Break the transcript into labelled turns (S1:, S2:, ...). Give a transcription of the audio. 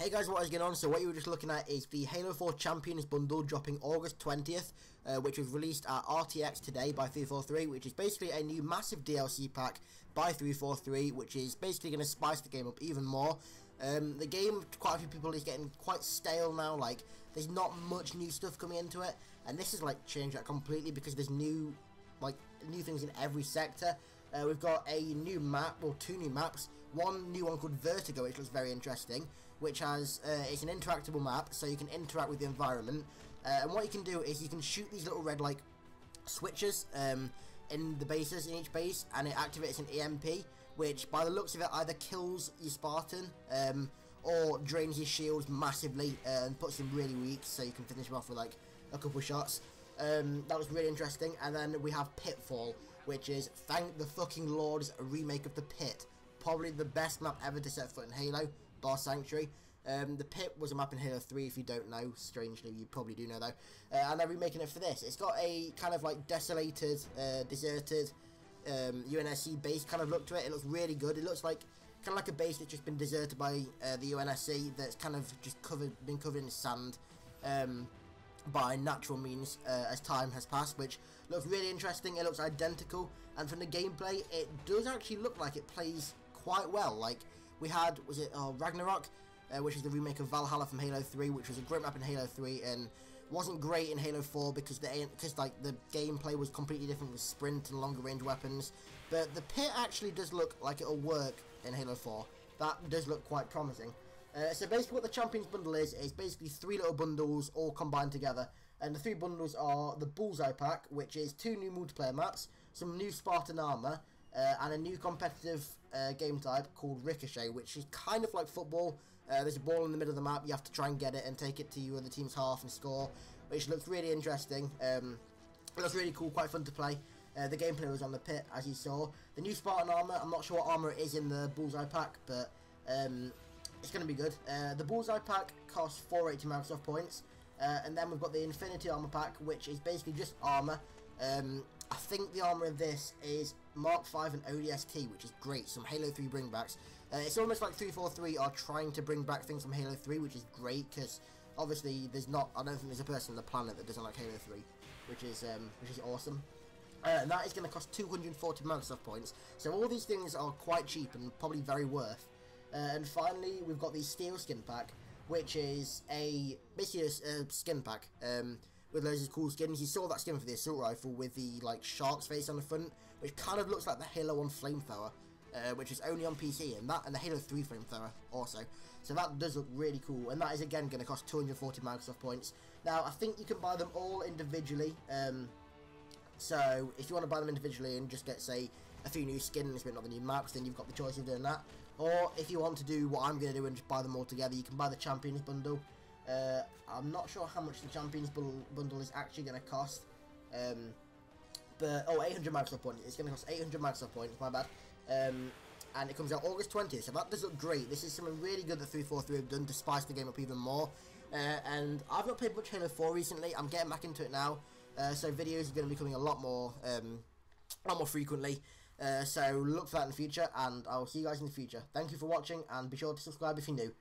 S1: Hey guys, what is going on? So what you were just looking at is the Halo 4 Champions Bundle dropping August 20th, which was released at RTX today by 343, which is basically a new massive DLC pack by 343, which is basically going to spice the game up even more. The game, quite a few people, is getting quite stale now. Like, there's not much new stuff coming into it, and this is like changed that completely because there's new things in every sector. We've got a new map, or two new maps. One new one called Vertigo, which looks very interesting, which has it's an interactable map, so you can interact with the environment. And what you can do is you can shoot these little red like switches in the bases, in each base, and it activates an EMP, which by the looks of it either kills your Spartan or drains his shields massively and puts him really weak, so you can finish him off with like a couple shots. That was really interesting. And then we have Pitfall, which is, thank the fucking lords, a remake of the Pit. Probably the best map ever to set foot in Halo, bar Sanctuary. The Pit was a map in Halo 3, if you don't know. Strangely, you probably do know though. And they're remaking it for this. It's got a kind of like desolated, deserted UNSC base kind of look to it. It looks really good. It looks like kind of like a base that's just been deserted by the UNSC, that's kind of just been covered in sand by natural means as time has passed, which looks really interesting. It looks identical, and from the gameplay it does actually look like it plays quite well. Like, we had, was it Ragnarok, which is the remake of Valhalla from Halo 3, which was a great map in Halo 3 and wasn't great in Halo 4 because like the gameplay was completely different with sprint and longer range weapons. But the Pit actually does look like it'll work in Halo 4. That does look quite promising. So basically what the Champions Bundle is basically three little bundles all combined together. And the three bundles are the Bullseye Pack, which is two new multiplayer maps, some new Spartan armor, and a new competitive game type called Ricochet, which is kind of like football. There's a ball in the middle of the map, you have to try and get it and take it to your other team's half and score, which looks really interesting. It looks really cool, quite fun to play. The gameplay was on the Pit, as you saw. The new Spartan armor, I'm not sure what armor it is in the Bullseye Pack, but it's going to be good. The Bullseye Pack costs 480 Microsoft points, and then we've got the Infinity Armor Pack, which is basically just armor. I think the armor of this is Mark 5 and ODST, which is great. Some Halo 3 bringbacks. It's almost like 343 are trying to bring back things from Halo 3, which is great, because obviously I don't think there's a person on the planet that doesn't like Halo 3, which is awesome. And that is going to cost 240 Microsoft points. So all these things are quite cheap and probably very worth. And finally, we've got the Steel Skin Pack, which is basically a skin pack with loads of cool skins. You saw that skin for the assault rifle with the like shark's face on the front, which kind of looks like the Halo 1 flamethrower, which is only on PC, and the Halo 3 flamethrower also. So that does look really cool, and that is again going to cost 240 Microsoft points. Now I think you can buy them all individually. So if you want to buy them individually and just get, say, a few new skins but not the new maps, then you've got the choice of doing that. Or if you want to do what I'm going to do and just buy them all together, you can buy the Champions Bundle. I'm not sure how much the Champions Bundle is actually going to cost. But 800 Microsoft points. It's going to cost 800 Microsoft points, my bad. And it comes out August 20th, so that does look great. This is something really good that 343 have done to spice the game up even more. And I've not played much Halo 4 recently. I'm getting back into it now. So videos are going to be coming a lot more frequently. So look for that in the future, and I'll see you guys in the future. Thank you for watching, and be sure to subscribe if you're new.